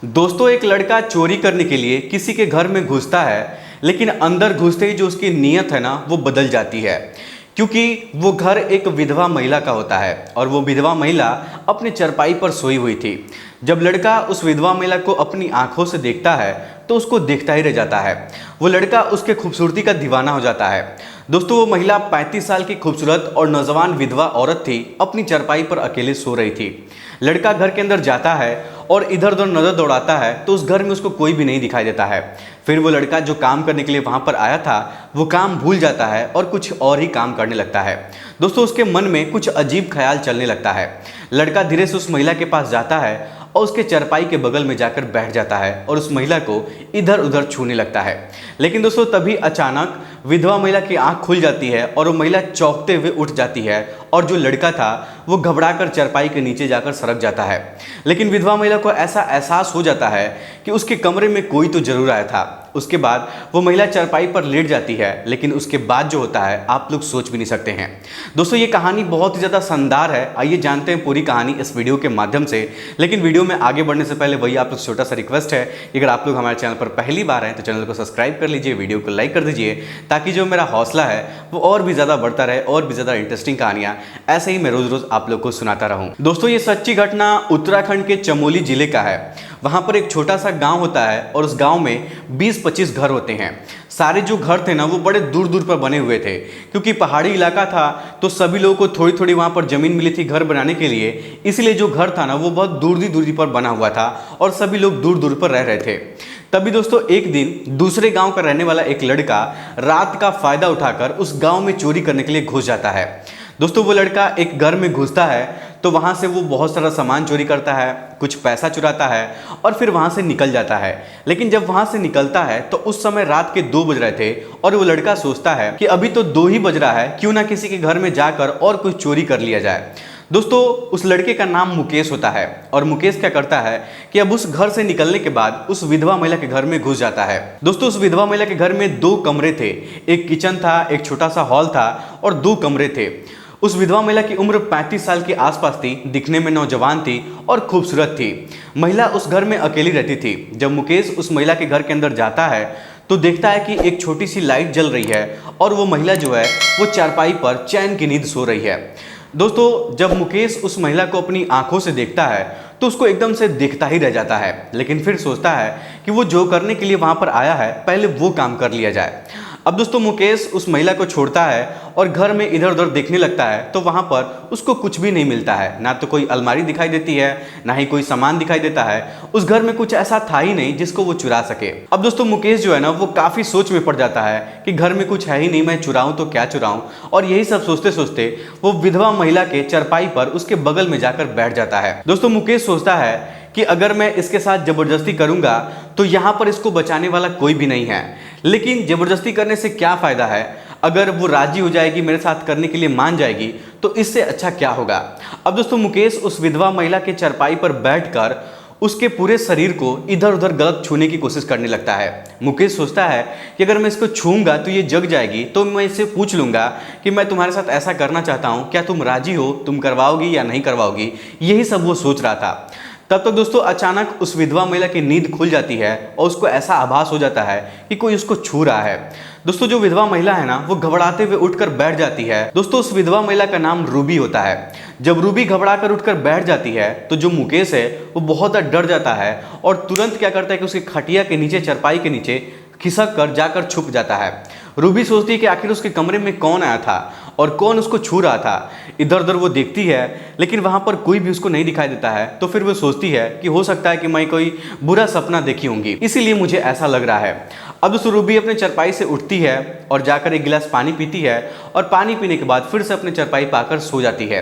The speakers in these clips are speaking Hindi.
दोस्तों, एक लड़का चोरी करने के लिए किसी के घर में घुसता है, लेकिन अंदर घुसते ही जो उसकी नीयत है ना वो बदल जाती है। क्योंकि वो घर एक विधवा महिला का होता है और वो विधवा महिला अपनी चारपाई पर सोई हुई थी। जब लड़का उस विधवा महिला को अपनी आंखों से देखता है तो उसको देखता ही रह जाता है। वो लड़का उसके खूबसूरती का दीवाना हो जाता है। दोस्तों, वो महिला 35 साल की खूबसूरत और नौजवान विधवा औरत थी, अपनी चारपाई पर अकेले सो रही थी। लड़का घर के अंदर जाता है और इधर उधर नजर दौड़ाता है तो उस घर में उसको कोई भी नहीं दिखाई देता है। फिर वो लड़का जो काम करने के लिए वहां पर आया था वो काम भूल जाता है और कुछ और ही काम करने लगता है। दोस्तों, उसके मन में कुछ अजीब ख्याल चलने लगता है। लड़का धीरे से उस महिला के पास जाता है और उसके चारपाई के बगल में जाकर बैठ जाता है और उस महिला को इधर उधर छूने लगता है। लेकिन दोस्तों, तभी अचानक विधवा महिला की आंख खुल जाती है और वो महिला चौंकते हुए उठ जाती है और जो लड़का था वो घबराकर चारपाई के नीचे जाकर सरक जाता है। लेकिन विधवा महिला को ऐसा एहसास हो जाता है कि उसके कमरे में कोई तो जरूर आया था। उसके बाद वो महिला चारपाई पर लेट जाती है, लेकिन उसके बाद जो होता है आप लोग सोच भी नहीं सकते हैं। दोस्तों, ये कहानी बहुत ही ज़्यादा शानदार है। आइए जानते हैं पूरी कहानी इस वीडियो के माध्यम से। लेकिन वीडियो में आगे बढ़ने से पहले वही आप लोग छोटा सा रिक्वेस्ट है, अगर आप लोग हमारे चैनल पर पहली बार हैं तो चैनल को सब्सक्राइब कर लीजिए, वीडियो को लाइक कर दीजिए, ताकि जो मेरा हौसला है वो और भी ज़्यादा बढ़ता रहे और भी ज़्यादा इंटरेस्टिंग कहानियाँ ऐसे ही मैं रोज़ रोज़ आप लोग को सुनाता रहूँ। दोस्तों, ये सच्ची घटना उत्तराखंड के चमोली जिले का है। वहाँ पर एक छोटा सा गांव होता है और उस गांव में 20-25 घर होते हैं। सारे जो घर थे ना वो बड़े दूर दूर पर बने हुए थे, क्योंकि पहाड़ी इलाका था तो सभी लोगों को थोड़ी थोड़ी वहाँ पर ज़मीन मिली थी घर बनाने के लिए। इसलिए जो घर था ना वो बहुत दूरी दूरी पर बना हुआ था और सभी लोग दूर दूर पर रह रहे थे। तभी दोस्तों, एक दिन दूसरे गांव का रहने वाला एक लड़का रात का फायदा उठाकर उस गांव में चोरी करने के लिए घुस जाता है। दोस्तों, वो लड़का एक घर में घुसता है तो वहाँ से वो बहुत सारा सामान चोरी करता है, कुछ पैसा चुराता है और फिर वहाँ से निकल जाता है। लेकिन जब वहाँ से निकलता है तो उस समय रात के 2 बज रहे थे और वो लड़का सोचता है कि अभी तो 2 ही बज रहा है, क्यों ना किसी के घर में जाकर और कुछ चोरी कर लिया जाए। दोस्तों, उस लड़के का नाम मुकेश होता है और मुकेश क्या करता है कि अब उस घर से निकलने के बाद उस विधवा महिला के घर में घुस जाता है। दोस्तों, उस विधवा महिला के घर में 2 कमरे थे, एक किचन था, एक छोटा सा हॉल था और 2 कमरे थे। उस विधवा महिला की उम्र 35 साल के आसपास थी, दिखने में नौजवान थी और खूबसूरत थी। महिला उस घर में अकेली रहती थी। जब मुकेश उस महिला के घर के अंदर जाता है तो देखता है कि एक छोटी सी लाइट जल रही है और वो महिला जो है वो चारपाई पर चैन की नींद सो रही है। दोस्तों, जब मुकेश उस महिला को अपनी आंखों से देखता है तो उसको एकदम से देखता ही रह जाता है, लेकिन फिर सोचता है कि वो जो करने के लिए वहां पर आया है पहले वो काम कर लिया जाए। अब दोस्तों, मुकेश उस महिला को छोड़ता है और घर में इधर उधर देखने लगता है तो वहां पर उसको कुछ भी नहीं मिलता है। ना तो कोई अलमारी दिखाई देती है, ना ही कोई सामान दिखाई देता है। उस घर में कुछ ऐसा था ही नहीं जिसको वो चुरा सके। अब दोस्तों, मुकेश जो है ना वो काफी सोच में पड़ जाता है कि घर में कुछ है ही नहीं, मैं चुराऊं तो क्या चुराऊं। और यही सब सोचते सोचते वो विधवा महिला के चारपाई पर उसके बगल में जाकर बैठ जाता है। दोस्तों, मुकेश सोचता है कि अगर मैं इसके साथ जबरदस्ती करूंगा तो यहां पर इसको बचाने वाला कोई भी नहीं है। लेकिन जबरदस्ती करने से क्या फायदा है, अगर वो राजी हो जाएगी, मेरे साथ करने के लिए मान जाएगी तो इससे अच्छा क्या होगा। अब दोस्तों, मुकेश उस विधवा महिला के चारपाई पर बैठकर उसके पूरे शरीर को इधर उधर गलत छूने की कोशिश करने लगता है। मुकेश सोचता है कि अगर मैं इसको छूंगा तो ये जग जाएगी, तो मैं इससे पूछ लूंगा कि मैं तुम्हारे साथ ऐसा करना चाहता हूं, क्या तुम राजी हो, तुम करवाओगी या नहीं करवाओगी। यही सब वो सोच रहा था। तब तक दोस्तों, अचानक उस विधवा महिला की नींद खुल जाती है और उसको ऐसा आभास हो जाता है कि कोई उसको छू रहा है। दोस्तों, जो विधवा महिला है ना वो घबराते हुए उठकर बैठ जाती है। दोस्तों, उस विधवा महिला का नाम रूबी होता है। जब रूबी घबराकर उठकर बैठ जाती है तो जो मुकेश है वो बहुत डर जाता है और तुरंत क्या करता है कि उसके खटिया के नीचे, चारपाई के नीचे खिसक कर जाकर छुप जाता है। रूबी सोचती है कि आखिर उसके कमरे में कौन आया था और कौन उसको छू रहा था। इधर उधर वो देखती है लेकिन वहां पर कोई भी उसको नहीं दिखाई देता है। तो फिर वो सोचती है कि हो सकता है कि मैं कोई बुरा सपना देखी होंगी, इसीलिए मुझे ऐसा लग रहा है। अब दोस्तों, रूबी अपने चारपाई से उठती है और जाकर एक गिलास पानी पीती है और पानी पीने के बाद फिर से अपने चारपाई पाकर सो जाती है।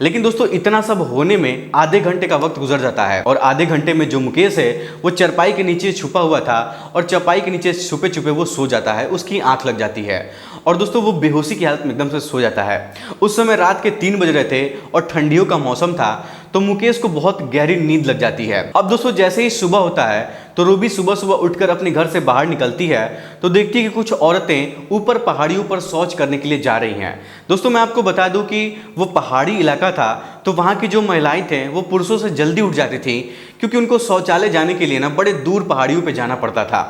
लेकिन दोस्तों, इतना सब होने में आधे घंटे का वक्त गुजर जाता है और आधे घंटे में जो मुकेश है वो चारपाई के नीचे छुपा हुआ था और चारपाई के नीचे छुपे छुपे वो सो जाता है। उसकी आंख लग जाती है और दोस्तों, वो बेहोशी की हालत में एकदम से सो जाता है। उस समय रात के 3 बज रहे थे और ठंडियों का मौसम था तो मुकेश को बहुत गहरी नींद लग जाती है। अब दोस्तों, जैसे ही सुबह होता है तो रूबी सुबह सुबह उठकर अपने घर से बाहर निकलती है तो देखती है कि कुछ औरतें ऊपर पहाड़ियों पर शौच करने के लिए जा रही हैं। दोस्तों मैं आपको बता दूं कि वो पहाड़ी इलाका था, तो वहाँ की जो महिलाएं थे वो पुरुषों से जल्दी उठ जाती थी, क्योंकि उनको शौचालय जाने के लिए ना बड़े दूर पहाड़ियों पर जाना पड़ता था।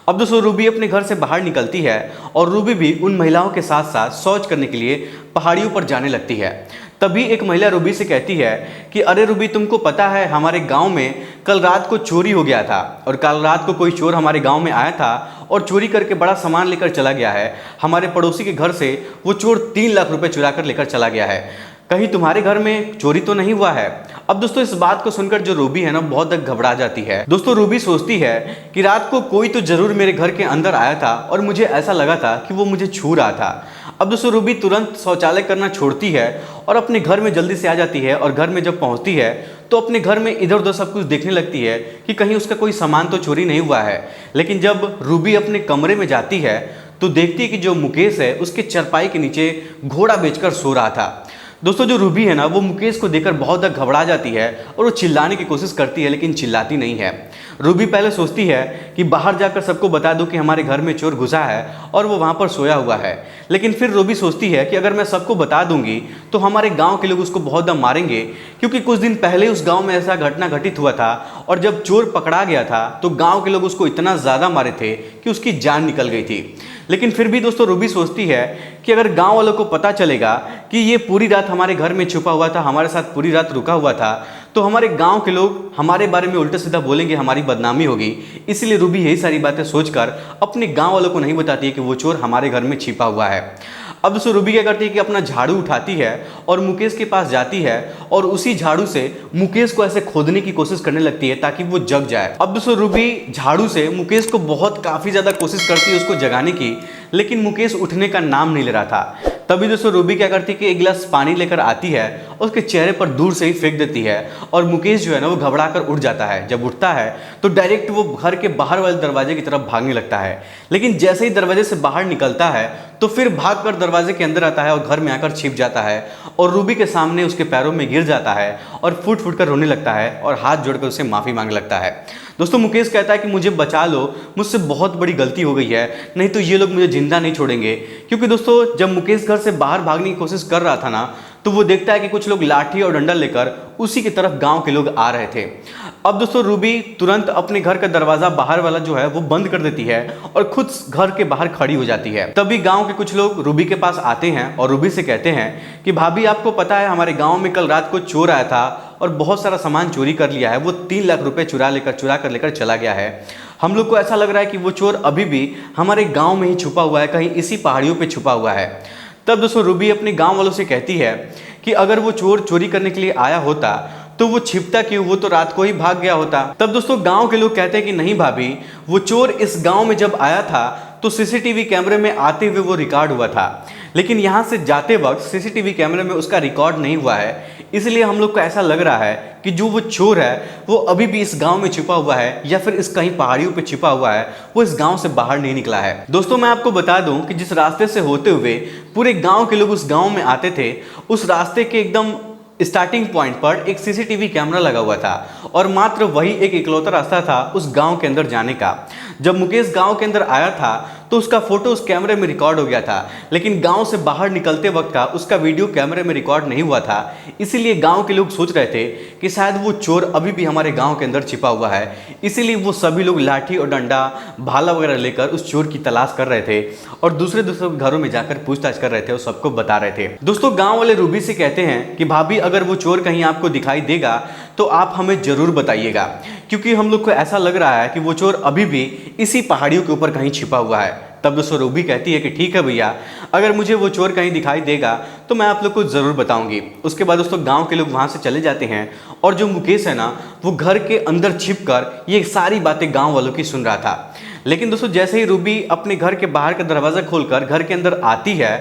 अब दोस्तों रूबी अपने घर से बाहर निकलती है और रूबी भी उन महिलाओं के साथ साथ शौच करने के लिए पहाड़ियों पर जाने लगती है। तभी एक महिला रूबी से कहती है कि अरे रूबी, तुमको पता है हमारे गांव में कल रात को चोरी हो गया था, और कल रात को कोई चोर हमारे गांव में आया था और चोरी करके बड़ा सामान लेकर चला गया है। हमारे पड़ोसी के घर से वो चोर 3 लाख रुपए चुरा कर लेकर चला गया है। कहीं तुम्हारे घर में चोरी तो नहीं हुआ है? अब दोस्तों इस बात को सुनकर जो रूबी है ना बहुत घबरा जाती है। दोस्तों रूबी सोचती है कि रात को कोई तो जरूर मेरे घर के अंदर आया था और मुझे ऐसा लगा था कि वो मुझे छू रहा था। अब दोस्तों रूबी तुरंत शौचालय करना छोड़ती है और अपने घर में जल्दी से आ जाती है, और घर में जब पहुंचती है तो अपने घर में इधर उधर सब कुछ देखने लगती है कि कहीं उसका कोई सामान तो चोरी नहीं हुआ है। लेकिन जब रूबी अपने कमरे में जाती है तो देखती है कि जो मुकेश है उसके चारपाई के नीचे घोड़ा बेचकर सो रहा था। दोस्तों जो रूबी है ना वो मुकेश को देखकर बहुत घबरा जाती है और वो चिल्लाने की कोशिश करती है, लेकिन चिल्लाती नहीं है। रूबी पहले सोचती है कि बाहर जाकर सबको बता दूं कि हमारे घर में चोर घुसा है और वो वहाँ पर सोया हुआ है, लेकिन फिर रूबी सोचती है कि अगर मैं सबको बता दूंगी तो हमारे गांव के लोग उसको बहुत मारेंगे, क्योंकि कुछ दिन पहले उस गांव में ऐसा घटना घटित हुआ था और जब चोर पकड़ा गया था तो गांव के लोग उसको इतना ज़्यादा मारे थे कि उसकी जान निकल गई थी। लेकिन फिर भी दोस्तों रूबी सोचती है कि अगर गांव वालों को पता चलेगा कि ये पूरी रात हमारे घर में छुपा हुआ था, हमारे साथ पूरी रात रुका हुआ था, तो हमारे गांव के लोग हमारे बारे में उल्टा सीधा बोलेंगे, हमारी बदनामी होगी। इसलिए रूबी यही सारी बातें सोचकर अपने गांव वालों को नहीं बताती है कि वो चोर हमारे घर में छिपा हुआ है। अब दोस्तों रूबी क्या करती है कि अपना झाड़ू उठाती है और मुकेश के पास जाती है और उसी झाड़ू से मुकेश को ऐसे खोदने की कोशिश करने लगती है ताकि वो जग जाए। अब दोस्तों रूबी झाड़ू से मुकेश को काफ़ी ज़्यादा कोशिश करती है उसको जगाने की, लेकिन मुकेश उठने का नाम नहीं ले रहा था। तभी दोस्तों रूबी क्या करती है कि एक गिलास पानी लेकर आती है और उसके चेहरे पर दूर से ही फेंक देती है, और मुकेश जो है ना वो घबरा कर उठ जाता है। जब उठता है तो डायरेक्ट वो घर के बाहर वाले दरवाजे की तरफ भागने लगता है, लेकिन जैसे ही दरवाजे से बाहर निकलता है तो फिर भागकर दरवाजे के अंदर आता है और घर में आकर छिप जाता है और रूबी के सामने उसके पैरों में गिर जाता है और फूट फूट कर रोने लगता है और हाथ जोड़कर उसे माफ़ी मांगने लगता है। दोस्तों मुकेश कहता है कि मुझे बचा लो, मुझसे बहुत बड़ी गलती हो गई है, नहीं तो ये लोग मुझे जिंदा नहीं छोड़ेंगे। क्योंकि दोस्तों जब मुकेश घर से बाहर भागने की कोशिश कर रहा था ना, तो वो देखता है कि कुछ लोग लाठी और डंडा लेकर उसी की तरफ गांव के लोग आ रहे थे। अब दोस्तों रूबी तुरंत अपने घर का दरवाजा बाहर वाला जो है वो बंद कर देती है और खुद घर के बाहर खड़ी हो जाती है। तभी गांव के कुछ लोग रूबी के पास आते हैं और रूबी से कहते हैं कि भाभी आपको पता है हमारे गांव में कल रात को चोर आया था और बहुत सारा सामान चोरी कर लिया है, वो 3 लाख रुपए चुरा कर लेकर चला गया है। हम लोग को ऐसा लग रहा है कि वो चोर अभी भी हमारे गाँव में ही छुपा हुआ है, कहीं इसी पहाड़ियों पर छुपा हुआ है। तब दोस्तों रूबी अपने गाँव वालों से कहती है कि अगर वो चोर चोरी करने के लिए आया होता तो वो छिपता क्यों, वो तो रात को ही भाग गया होता। तब दोस्तों गांव के लोग कहते हैं कि नहीं भाभी, वो चोर इस गांव में जब आया था तो सीसीटीवी कैमरे में आते हुए वो रिकॉर्ड हुआ था, लेकिन यहाँ से जाते वक्त सीसीटीवी कैमरे में उसका रिकॉर्ड नहीं हुआ है। इसलिए हम लोग को ऐसा लग रहा है कि जो वो चोर है वो अभी भी इस गांव में छिपा हुआ है या फिर इस कहीं पहाड़ियों पे छिपा हुआ है, वो इस गांव से बाहर नहीं निकला है। दोस्तों मैं आपको बता दूं कि जिस रास्ते से होते हुए पूरे गांव के लोग उस गांव में आते थे, उस रास्ते के एकदम स्टार्टिंग पॉइंट पर एक सीसीटीवी कैमरा लगा हुआ था और मात्र वही एक इकलौता रास्ता था उस गांव के अंदर जाने का। जब मुकेश गांव के अंदर आया था तो उसका फोटो उस कैमरे में रिकॉर्ड हो गया था, लेकिन गांव से बाहर निकलते वक्त का उसका वीडियो कैमरे में रिकॉर्ड नहीं हुआ था। इसीलिए गांव के लोग सोच रहे थे कि शायद वो चोर अभी भी हमारे गांव के अंदर छिपा हुआ है। इसीलिए वो सभी लोग लाठी और डंडा भाला वगैरह लेकर उस चोर की तलाश कर रहे थे और दूसरे घरों में जाकर पूछताछ कर रहे थे और सबको बता रहे थे। दोस्तों गाँव वाले रूबी से कहते हैं कि भाभी अगर वो चोर कहीं आपको दिखाई देगा तो आप हमें जरूर बताइएगा, क्योंकि हम लोग को ऐसा लग रहा है कि वो चोर अभी भी इसी पहाड़ियों के ऊपर कहीं छिपा हुआ है। तब दोस्तों रूबी कहती है कि ठीक है भैया, अगर मुझे वो चोर कहीं दिखाई देगा तो मैं आप लोग को ज़रूर बताऊंगी। उसके बाद दोस्तों गांव के लोग वहां से चले जाते हैं और जो मुकेश है ना वो घर के अंदर छिपकर ये सारी बातें गांव वालों की सुन रहा था। लेकिन दोस्तों जैसे ही रूबी अपने घर के बाहर का दरवाज़ा खोलकर घर के अंदर आती है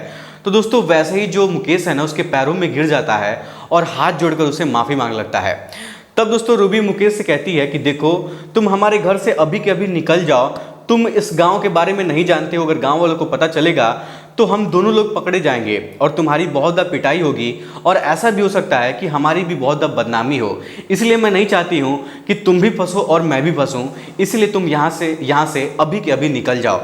तो दोस्तों वैसे ही जो मुकेश है ना उसके पैरों में गिर जाता है और हाथ जोड़कर उसे माफ़ी मांग लगता है। तब दोस्तों रूबी मुकेश से कहती है कि देखो, तुम हमारे घर से अभी के अभी निकल जाओ, तुम इस गांव के बारे में नहीं जानते हो, अगर गांव वालों को पता चलेगा तो हम दोनों लोग पकड़े जाएंगे और तुम्हारी बहुत ज़्यादा पिटाई होगी और ऐसा भी हो सकता है कि हमारी भी बहुत ज़्यादा बदनामी हो। इसलिए मैं नहीं चाहती हूँ कि तुम भी फंसो और मैं भी फंसूँ, इसलिए तुम यहाँ से अभी के अभी निकल जाओ।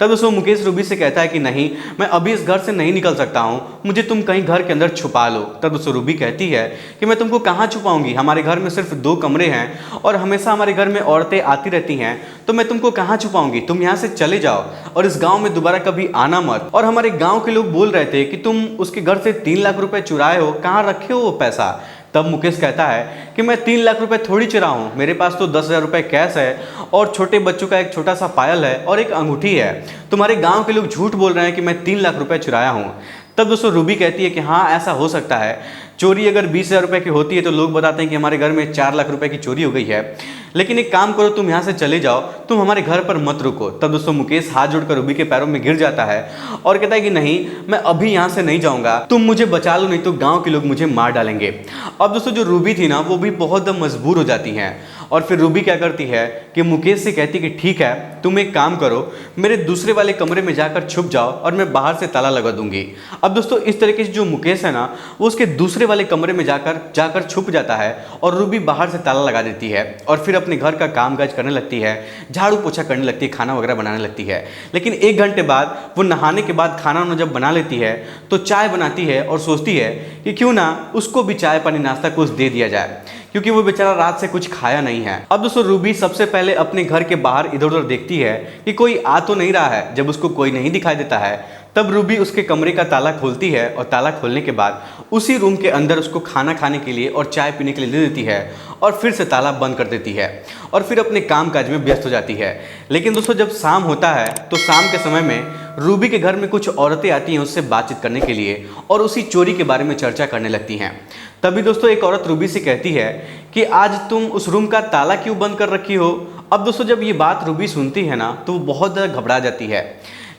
तब दोस्तों मुकेश रूबी से कहता है कि नहीं, मैं अभी इस घर से नहीं निकल सकता हूँ, मुझे तुम कहीं घर के अंदर छुपा लो। तब दोस्तों रूबी कहती है कि मैं तुमको कहाँ छुपाऊंगी, हमारे घर में सिर्फ 2 कमरे हैं और हमेशा हमारे घर में औरतें आती रहती हैं, तो मैं तुमको कहाँ छुपाऊंगी, तुम यहाँ से चले जाओ और इस गाँव में दोबारा कभी आना मत। और हमारे गाँव के लोग बोल रहे थे कि तुम उसके घर से 3 लाख रुपए चुराए हो, कहाँ रखे हो वो पैसा। तब मुकेश कहता है कि मैं 3 लाख रुपए थोड़ी चुरा हूँ, मेरे पास तो 10,000 रुपये कैश है और छोटे बच्चों का एक छोटा सा पायल है और एक अंगूठी है। तुम्हारे गांव के लोग झूठ बोल रहे हैं कि मैं 3 लाख रुपए चुराया हूँ। तब दोस्तों रूबी कहती है कि हाँ ऐसा हो सकता है, चोरी अगर 20,000 रुपये की होती है तो लोग बताते हैं कि हमारे घर में 4 लाख रुपए की चोरी हो गई है, लेकिन एक काम करो, तुम यहाँ से चले जाओ, तुम हमारे घर पर मत रुको। तब दोस्तों मुकेश हाथ जोड़कर रूबी के पैरों में गिर जाता है और कहता है कि नहीं, मैं अभी यहाँ से नहीं जाऊँगा, तुम मुझे बचा लो, नहीं तो गाँव के लोग मुझे मार डालेंगे। अब दोस्तों जो रूबी थी ना, वो भी बहुत मजबूर हो जाती हैं और फिर रूबी क्या करती है कि मुकेश से कहती कि ठीक है, तुम एक काम करो, मेरे दूसरे वाले कमरे में जाकर छुप जाओ और मैं बाहर से ताला लगा दूंगी। अब दोस्तों इस तरीके से जो मुकेश है ना, वो उसके दूसरे वाले कमरे में जाकर छुप जाता है और रूबी बाहर से ताला लगा देती है और फिर अपने घर का काम काज करने लगती है, झाड़ू पोछा करने लगती है, खाना वगैरह बनाने लगती है। लेकिन 1 घंटे बाद वो नहाने के बाद खाना वाना जब बना लेती है तो चाय बनाती है और सोचती है कि क्यों ना उसको भी चाय पानी नाश्ता कुछ दे दिया जाए, क्योंकि वो बेचारा रात से कुछ खाया नहीं है। अब दोस्तों रूबी सबसे पहले अपने घर के बाहर इधर उधर देखती है कि कोई आ तो नहीं रहा है। जब उसको कोई नहीं दिखाई देता है तब रूबी उसके कमरे का ताला खोलती है और ताला खोलने के बाद उसी रूम के अंदर उसको खाना खाने के लिए और चाय पीने के लिए दे देती है और फिर से ताला बंद कर देती है और फिर अपने काम काज में व्यस्त हो जाती है। लेकिन दोस्तों जब शाम होता है तो शाम के समय में रूबी के घर में कुछ औरतें आती हैं उससे बातचीत करने के लिए और उसी चोरी के बारे में चर्चा करने लगती हैं। तभी दोस्तों एक औरत रूबी से कहती है कि आज तुम उस रूम का ताला क्यों बंद कर रखी हो। अब दोस्तों जब ये बात रूबी सुनती है ना, तो वो बहुत ज़्यादा घबरा जाती है,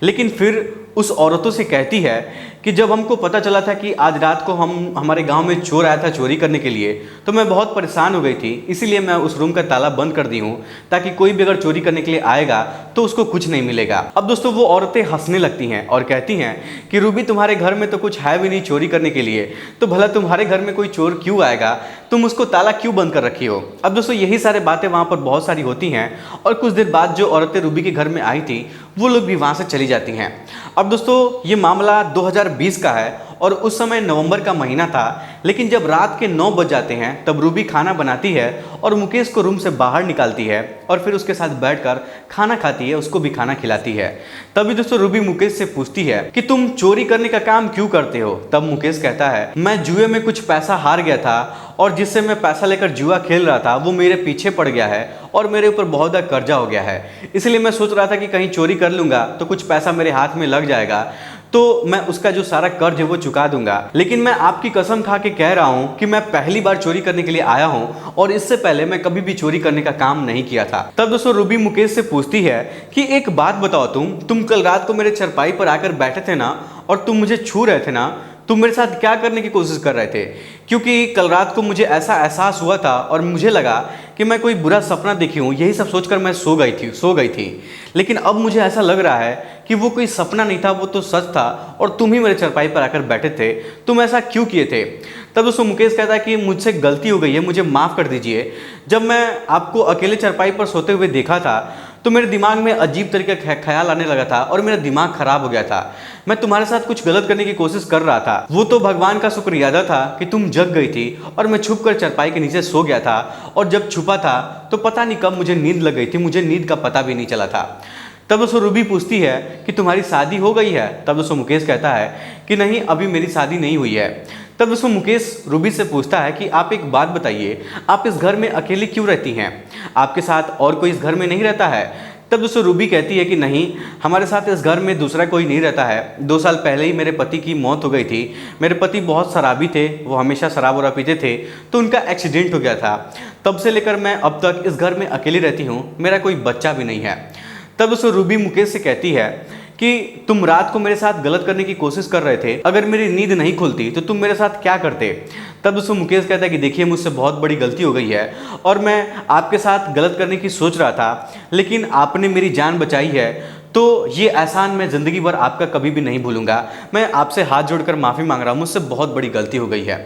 लेकिन फिर उस औरतों से कहती है कि जब हमको पता चला था कि आज रात को हमारे गांव में चोर आया था चोरी करने के लिए, तो मैं बहुत परेशान हो गई थी, इसीलिए मैं उस रूम का ताला बंद कर दी हूँ ताकि कोई भी अगर चोरी करने के लिए आएगा तो उसको कुछ नहीं मिलेगा। अब दोस्तों वो औरतें हंसने लगती हैं और कहती हैं कि रूबी तुम्हारे घर में तो कुछ है भी नहीं चोरी करने के लिए, तो भला तुम्हारे घर में कोई चोर क्यों आएगा, तुम उसको ताला क्यों बंद कर रखी हो। अब दोस्तों यही सारे बातें वहाँ पर बहुत सारी होती हैं और कुछ देर बाद जो औरतें रूबी के घर में आई थी वो लोग भी वहाँ से चली जाती हैं। अब दोस्तों ये मामला 2020 का है और उस समय नवंबर का महीना था, लेकिन जब रात के 9 बज जाते हैं तब रूबी खाना बनाती है और मुकेश को रूम से बाहर निकालती है और फिर उसके साथ बैठकर खाना खाती है, उसको भी खाना खिलाती है। तभी दोस्तों रूबी मुकेश से पूछती है कि तुम चोरी करने का काम क्यों करते हो। तब मुकेश कहता है मैं जुए में कुछ पैसा हार गया था और जिससे मैं पैसा लेकर जुआ खेल रहा था वो मेरे पीछे पड़ गया है और मेरे ऊपर बहुत ज़्यादा कर्जा हो गया है, इसलिए मैं सोच रहा था कि कहीं चोरी कर लूँगा तो कुछ पैसा मेरे हाथ में लग जाएगा, तो मैं उसका जो सारा कर्ज है वो चुका दूंगा। लेकिन मैं आपकी कसम खा के कह रहा हूं कि मैं पहली बार चोरी करने के लिए आया हूं और इससे पहले मैं कभी भी चोरी करने का काम नहीं किया था। तब दोस्तों रूबी मुकेश से पूछती है कि एक बात बताओ, तुम कल रात को मेरे चरपाई पर आकर बैठे थे ना और तुम मुझे छू रहे थे ना, तुम मेरे साथ क्या करने की कोशिश कर रहे थे। क्योंकि कल रात को मुझे ऐसा एहसास हुआ था और मुझे लगा कि मैं कोई बुरा सपना देखी हूँ, यही सब सोचकर मैं सो गई थी। लेकिन अब मुझे ऐसा लग रहा है कि वो कोई सपना नहीं था, वो तो सच था और तुम ही मेरे चरपाई पर आकर बैठे थे, तुम ऐसा क्यों किए थे। तब दोस्तों मुकेश कहता है कि मुझसे गलती हो गई है, मुझे माफ़ कर दीजिए। जब मैं आपको अकेले चरपाई पर सोते हुए देखा था तो मेरे दिमाग में अजीब तरीके का ख्याल आने लगा था और मेरा दिमाग खराब हो गया था। मैं तुम्हारे साथ कुछ गलत करने की कोशिश कर रहा था, वो तो भगवान का शुक्रियादा था कि तुम जग गई थी और मैं छुप कर चरपाई के नीचे सो गया था और जब छुपा था तो पता नहीं कब मुझे नींद लग गई थी, मुझे नींद का पता भी नहीं चला था। तब दोस्तों रूबी पूछती है कि तुम्हारी शादी हो गई है। तब दोस्तों मुकेश कहता है कि नहीं, अभी मेरी शादी नहीं हुई है। तब दोस्तों मुकेश रूबी से पूछता है कि आप एक बात बताइए, आप इस घर में अकेली क्यों रहती हैं, आपके साथ और कोई इस घर में नहीं रहता है। तब दोस्तों रूबी कहती है कि नहीं, हमारे साथ इस घर में दूसरा कोई नहीं रहता है। 2 साल पहले ही मेरे पति की मौत हो गई थी। मेरे पति बहुत शराबी थे, वो हमेशा शराब वराब पीते थे, तो उनका एक्सीडेंट हो गया था। तब से लेकर मैं अब तक इस घर में अकेली रहती हूँ, मेरा कोई बच्चा भी नहीं है। तब दोस्तों रूबी मुकेश से कहती है कि तुम रात को मेरे साथ गलत करने की कोशिश कर रहे थे, अगर मेरी नींद नहीं खुलती तो तुम मेरे साथ क्या करते। तब दोस्तों मुकेश कहता है कि देखिए, मुझसे बहुत बड़ी गलती हो गई है और मैं आपके साथ गलत करने की सोच रहा था, लेकिन आपने मेरी जान बचाई है, तो ये एहसान मैं ज़िंदगी भर आपका कभी भी नहीं भूलूंगा। मैं आपसे हाथ जोड़कर माफ़ी मांग रहा हूँ, मुझसे बहुत बड़ी गलती हो गई है।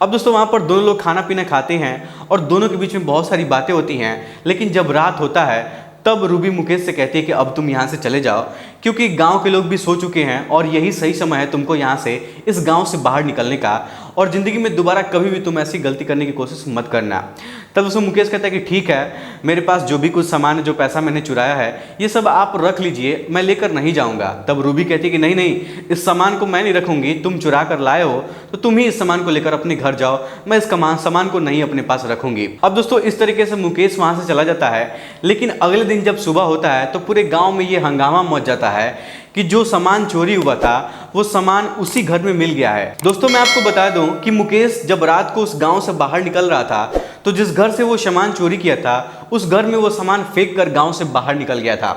अब दोस्तों वहाँ पर दोनों लोग खाना पीना खाते हैं और दोनों के बीच में बहुत सारी बातें होती हैं, लेकिन जब रात होता है तब रूबी मुकेश से कहती है कि अब तुम यहाँ से चले जाओ, क्योंकि गांव के लोग भी सो चुके हैं और यही सही समय है तुमको यहाँ से, इस गांव से बाहर निकलने का, और ज़िंदगी में दोबारा कभी भी तुम ऐसी गलती करने की कोशिश मत करना। तब उसमें मुकेश कहता है कि ठीक है, मेरे पास जो भी कुछ सामान है, जो पैसा मैंने चुराया है, ये सब आप रख लीजिए, मैं लेकर नहीं जाऊँगा। तब रूबी कहती है कि नहीं नहीं, इस सामान को मैं नहीं रखूँगी, तुम चुरा कर लाए हो तो तुम ही इस सामान को लेकर अपने घर जाओ, मैं इस सामान को नहीं अपने पास रखूँगी। अब दोस्तों इस तरीके से मुकेश वहाँ से चला जाता है, लेकिन अगले दिन जब सुबह होता है तो पूरे गाँव में ये हंगामा मच जाता है कि जो सामान चोरी हुआ था वो सामान उसी घर में मिल गया है। दोस्तों मैं आपको बता दूं कि मुकेश जब रात को उस गांव से बाहर निकल रहा था तो जिस घर से वो सामान चोरी किया था उस घर में वो सामान फेंक कर गांव से बाहर निकल गया था।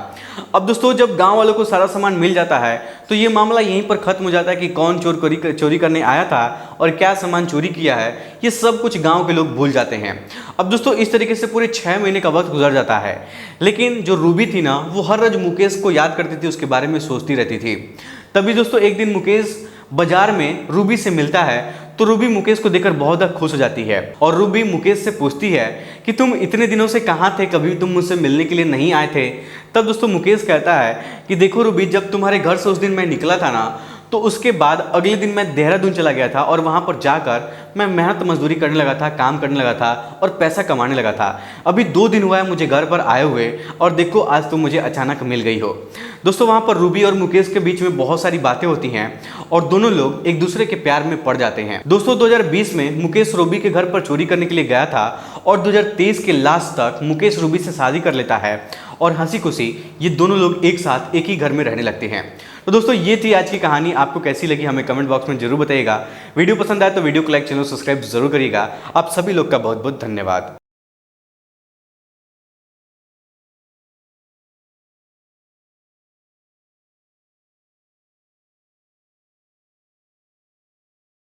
अब दोस्तों जब गांव वालों को सारा सामान मिल जाता है तो ये मामला यहीं पर खत्म हो जाता है कि कौन चोरी करने आया था और क्या सामान चोरी किया है, ये सब कुछ गाँव के लोग भूल जाते हैं। अब दोस्तों इस तरीके से पूरे 6 महीने का वक्त गुजर जाता है, लेकिन जो रूबी थी ना वो हर रोज मुकेश को याद करती थी, उसके बारे में सोचती रहती थी। तभी दोस्तों एक दिन मुकेश बाजार में रूबी से मिलता है तो रूबी मुकेश को देखकर बहुत ज़्यादा खुश हो जाती है और रूबी मुकेश से पूछती है कि तुम इतने दिनों से कहाँ थे, कभी तुम मुझसे मिलने के लिए नहीं आए थे। तब दोस्तों मुकेश कहता है कि देखो रूबी, जब तुम्हारे घर से उस दिन मैं निकला था ना तो उसके बाद अगले दिन मैं देहरादून चला गया था और वहाँ पर जाकर मैं मेहनत मजदूरी करने लगा था, काम करने लगा था और पैसा कमाने लगा था। अभी 2 दिन हुआ है मुझे घर पर आए हुए और देखो आज तो मुझे अचानक मिल गई हो। दोस्तों वहाँ पर रूबी और मुकेश के बीच में बहुत सारी बातें होती हैं और दोनों लोग एक दूसरे के प्यार में पड़ जाते हैं। दोस्तों 2020 में मुकेश रूबी के घर पर चोरी करने के लिए गया था और 2023 के लास्ट तक मुकेश रूबी से शादी कर लेता है और हंसी खुशी ये दोनों लोग एक साथ एक ही घर में रहने लगते हैं। तो दोस्तों ये थी आज की कहानी, आपको कैसी लगी हमें कमेंट बॉक्स में जरूर बताइएगा। वीडियो पसंद आए तो वीडियो को लाइक, चैनल सब्सक्राइब जरूर करिएगा। आप सभी लोग का बहुत बहुत धन्यवाद।